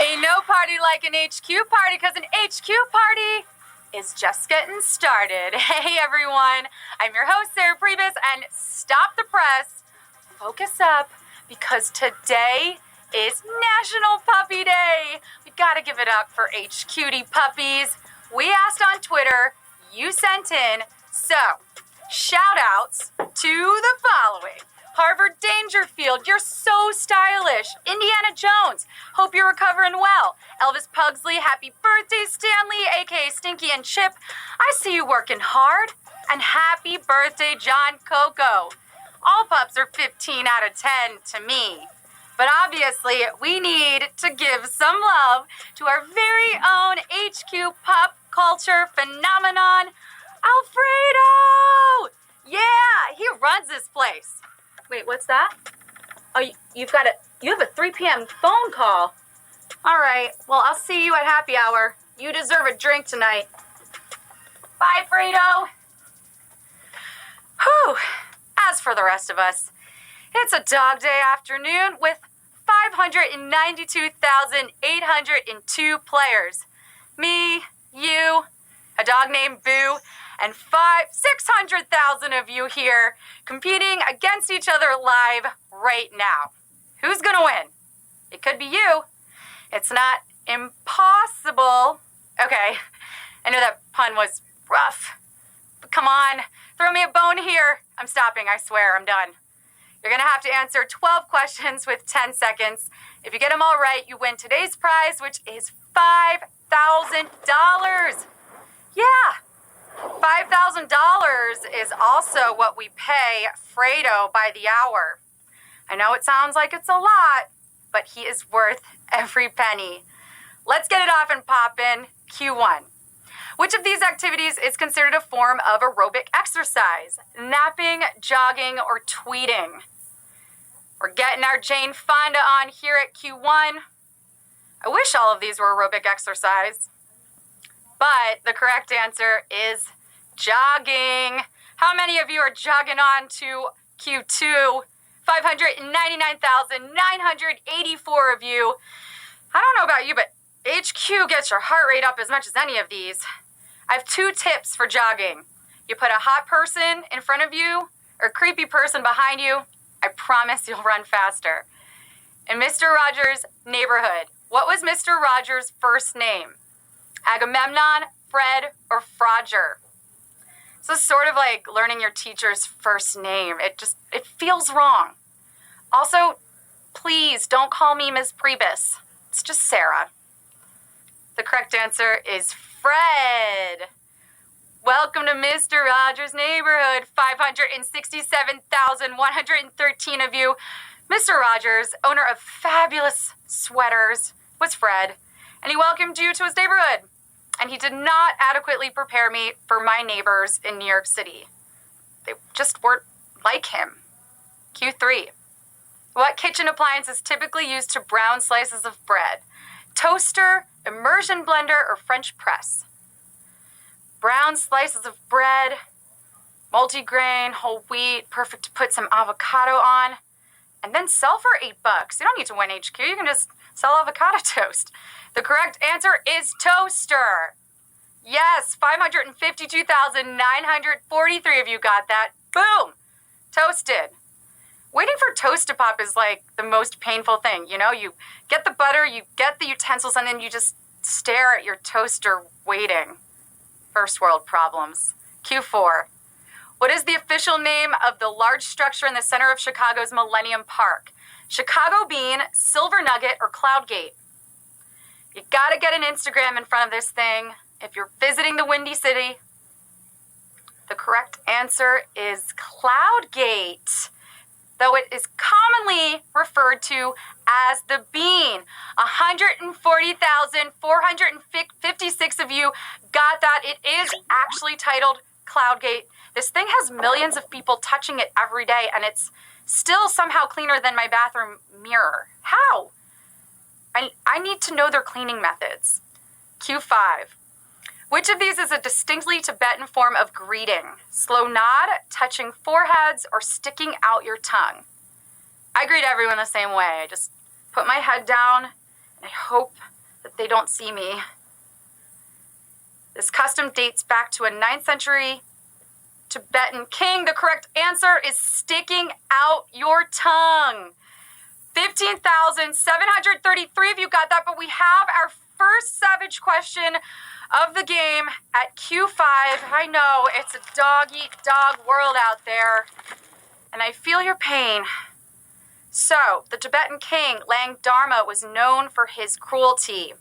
Ain't no party like an HQ party, because an HQ party is just getting started. Hey everyone, I'm your host Sarah Pribis, and stop the press, focus up, because today is National Puppy Day. We gotta give it up for HQty puppies. We asked on Twitter, you sent in, so shout outs to the following. Harvard Dangerfield, you're so stylish. Indiana Jones, hope you're recovering well. Elvis Pugsley, happy birthday, Stanley, aka Stinky and Chip. I see you working hard. And happy birthday, John Coco. All pups are 15 out of 10 to me. But obviously, we need to give some love to our very own HQ pop culture phenomenon, Alfredo! Yeah, he runs this place. Wait, what's that? Oh, you have a 3 p.m. phone call. All right, well, I'll see you at happy hour. You deserve a drink tonight. Bye, Fredo. Whew. As for the rest of us, it's a dog day afternoon with 592,802 players. Me, you, a dog named Boo, and 600,000 of you here competing against each other live right now. Who's gonna win? It could be you. It's not impossible. Okay, I know that pun was rough, but come on, throw me a bone here. I'm stopping, I swear, I'm done. You're gonna have to answer 12 questions with 10 seconds. If you get them all right, you win today's prize, which is $5,000. Yeah. $5,000 is also what we pay Fredo by the hour. I know it sounds like it's a lot, but he is worth every penny. Let's get it off and poppin'. Q1. Which of these activities is considered a form of aerobic exercise? Napping, jogging, or tweeting? We're getting our Jane Fonda on here at Q1. I wish all of these were aerobic exercise. But the correct answer is jogging. How many of you are jogging on to Q2? 599,984 of you. I don't know about you, but HQ gets your heart rate up as much as any of these. I have 2 tips for jogging. You put a hot person in front of you or a creepy person behind you. I promise you'll run faster. In Mr. Rogers' Neighborhood, what was Mr. Rogers' first name? Agamemnon, Fred, or Frogger? So it's sort of like learning your teacher's first name. It feels wrong. Also, please don't call me Ms. Pribis. It's just Sarah. The correct answer is Fred. Welcome to Mr. Rogers' Neighborhood, 567,113 of you. Mr. Rogers, owner of fabulous sweaters, was Fred, and he welcomed you to his neighborhood. And he did not adequately prepare me for my neighbors in New York City. They just weren't like him. Q3. What kitchen appliance is typically used to brown slices of bread? Toaster, immersion blender, or French press? Brown slices of bread, multigrain, whole wheat, perfect to put some avocado on, and then sell for $8. You don't need to win HQ, you can just sell avocado toast. The correct answer is toaster. Yes, 552,943 of you got that. Boom! Toasted. Waiting for toast to pop is like the most painful thing. You know, you get the butter, you get the utensils, and then you just stare at your toaster waiting. First world problems. Q4. What is the official name of the large structure in the center of Chicago's Millennium Park? Chicago Bean, Silver Nugget, or Cloud Gate? You gotta get an Instagram in front of this thing if you're visiting the Windy City. The correct answer is Cloud Gate, though it is commonly referred to as the Bean. 140,456 of you got that. It is actually titled Cloud Gate. This thing has millions of people touching it every day, and it's still somehow cleaner than my bathroom mirror. How? I need to know their cleaning methods. Q5. Which of these is a distinctly Tibetan form of greeting? Slow nod, touching foreheads, or sticking out your tongue? I greet everyone the same way. I just put my head down I hope that they don't see me. This custom dates back to a 9th century Tibetan king. The correct answer is sticking out your tongue. 15,733 of you got that, but we have our first savage question of the game at Q5. I know, it's a dog-eat-dog world out there, and I feel your pain. So, the Tibetan king, Langdharma, was known for his cruelty.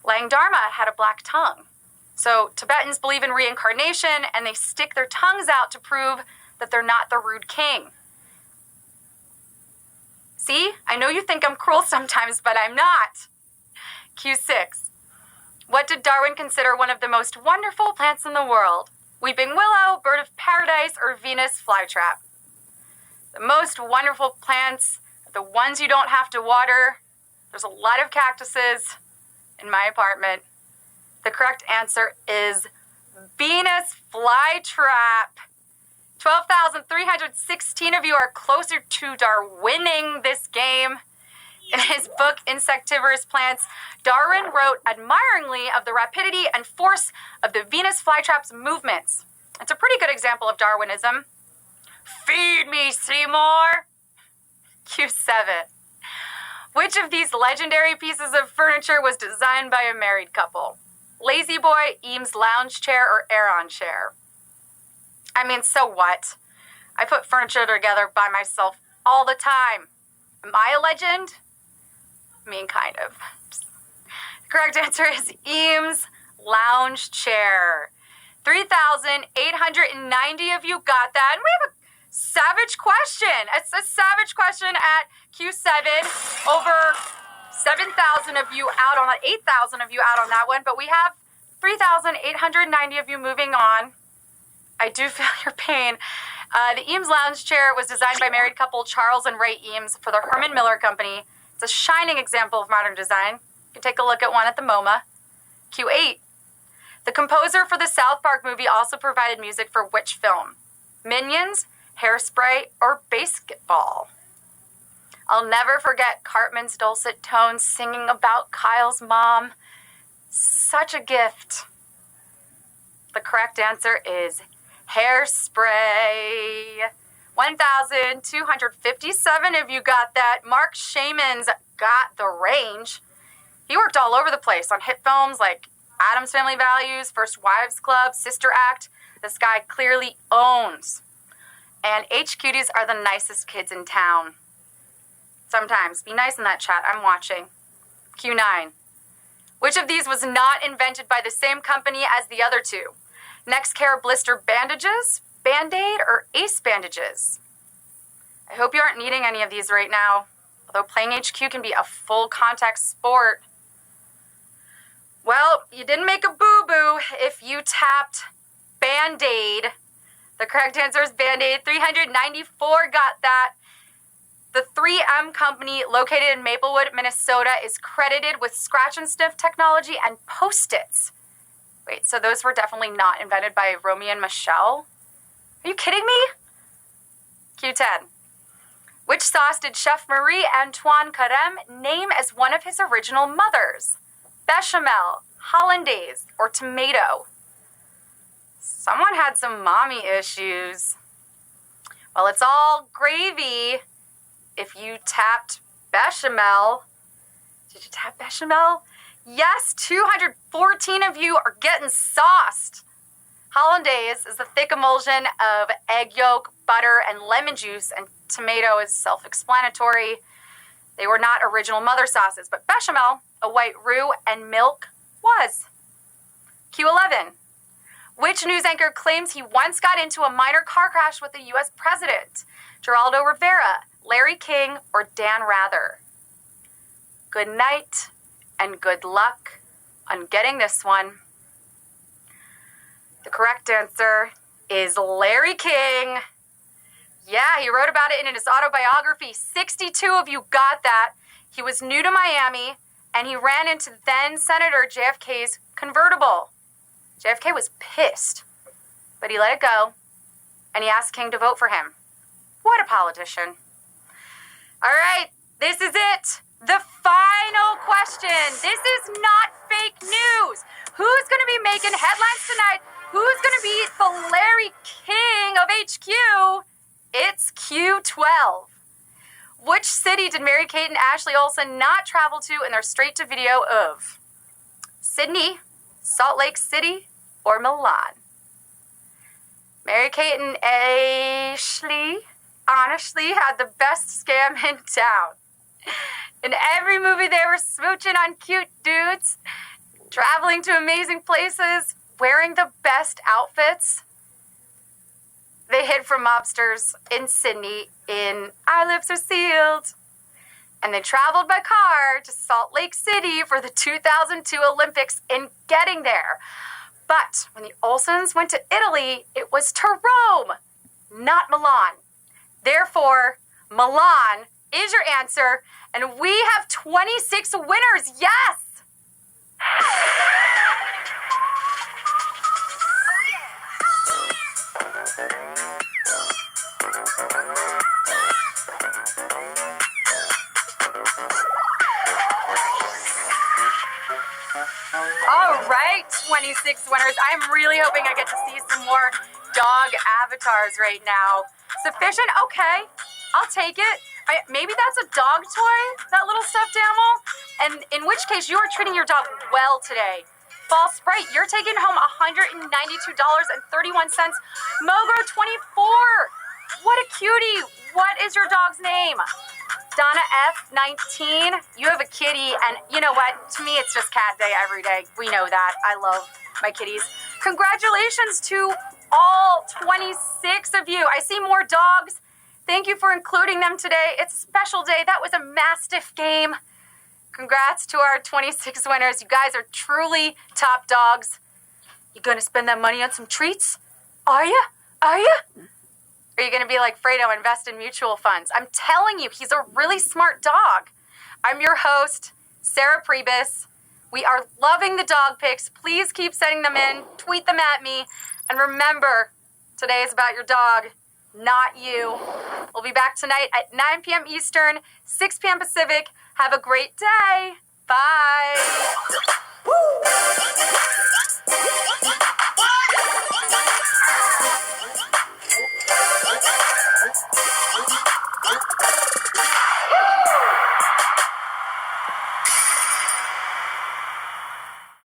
Langdharma had a black tongue. So, Tibetans believe in reincarnation, and they stick their tongues out to prove that they're not the rude king. See, I know you think I'm cruel sometimes, but I'm not. Q6. What did Darwin consider one of the most wonderful plants in the world? Weeping willow, bird of paradise, or Venus flytrap? The most wonderful plants are the ones you don't have to water. There's a lot of cactuses in my apartment. The correct answer is Venus flytrap. 12,316 of you are closer to Darwining this game. In his book, Insectivorous Plants, Darwin wrote admiringly of the rapidity and force of the Venus flytrap's movements. It's a pretty good example of Darwinism. Feed me, Seymour! Q7. Which of these legendary pieces of furniture was designed by a married couple? Lazy Boy, Eames lounge chair, or Aeron chair? I mean, so what? I put furniture together by myself all the time. Am I a legend? I mean, kind of. The correct answer is Eames lounge chair. 3,890 of you got that. And we have a savage question. It's a savage question at Q7. Over 7,000 of you out on that, 8,000 of you out on that one. But we have 3,890 of you moving on. I do feel your pain. The Eames lounge chair was designed by married couple Charles and Ray Eames for the Herman Miller Company. It's a shining example of modern design. You can take a look at one at the MoMA. Q8. The composer for the South Park movie also provided music for which film? Minions, Hairspray, or Basketball? I'll never forget Cartman's dulcet tones singing about Kyle's mom. Such a gift. The correct answer is Hairspray. 1,257 of you got that. Mark Shaman's got the range. He worked all over the place on hit films like Addams Family Values, First Wives Club, Sister Act. This guy clearly owns. And H-Cuties are the nicest kids in town. Sometimes. Be nice in that chat. I'm watching. Q9. Which of these was not invented by the same company as the other two? Nextcare blister bandages, Band-Aid, or Ace bandages? I hope you aren't needing any of these right now, although playing HQ can be a full contact sport. Well, you didn't make a boo-boo if you tapped Band-Aid. The correct answer is Band-Aid. 394 got that. The 3M company located in Maplewood, Minnesota is credited with scratch and sniff technology and Post-its. Wait, so those were definitely not invented by Romy and Michelle? Are you kidding me? Q10. Which sauce did Chef Marie-Antoine Carême name as one of his original mothers? Bechamel, Hollandaise, or tomato? Someone had some mommy issues. Well, it's all gravy if you tapped bechamel. Did you tap bechamel? Yes, 214 of you are getting sauced. Hollandaise is the thick emulsion of egg yolk, butter, and lemon juice, and tomato is self-explanatory. They were not original mother sauces, but bechamel, a white roux, and milk was. Q11. Which news anchor claims he once got into a minor car crash with the U.S. president? Geraldo Rivera, Larry King, or Dan Rather? Good night and good luck on getting this one. The correct answer is Larry King. Yeah, he wrote about it in his autobiography. 62 of you got that. He was new to Miami, and he ran into then Senator JFK's convertible. JFK was pissed, but he let it go, and he asked King to vote for him. What a politician. All right, this is it. The final question. question. This is not fake news. Who's going to be making headlines tonight? Who's going to be the Larry King of HQ? It's Q12. Which city did Mary-Kate and Ashley Olsen not travel to in their straight-to-video of? Sydney, Salt Lake City, or Milan? Mary-Kate and Ashley honestly had the best scam in town. In every movie, they were smooching on cute dudes, traveling to amazing places, wearing the best outfits. They hid from mobsters in Sydney in Our Lips Are Sealed. And they traveled by car to Salt Lake City for the 2002 Olympics. In getting there, but when the Olsens went to Italy, it was to Rome, not Milan. Therefore, Milan is your answer, and we have 26 winners. Yes! All right, 26 winners. I'm really hoping I get to see some more dog avatars right now. Sufficient? Okay, I'll take it. Maybe that's a dog toy, that little stuffed animal? And in which case, you are treating your dog well today. False Sprite, you're taking home $192.31. Mogro 24, what a cutie. What is your dog's name? Donna F, 19, you have a kitty, and you know what? To me, it's just cat day every day. We know that. I love my kitties. Congratulations to all 26 of you. I see more dogs. Thank you for including them today. It's a special day. That was a Mastiff game. Congrats to our 26 winners. You guys are truly top dogs. You gonna spend that money on some treats? Are ya? Are ya? Are you going to be like Fredo, invest in mutual funds? I'm telling you, he's a really smart dog. I'm your host, Sarah Pribis. We are loving the dog pics. Please keep sending them in. Tweet them at me. And remember, today is about your dog, not you. We'll be back tonight at 9 p.m. Eastern, 6 p.m. Pacific. Have a great day. Bye.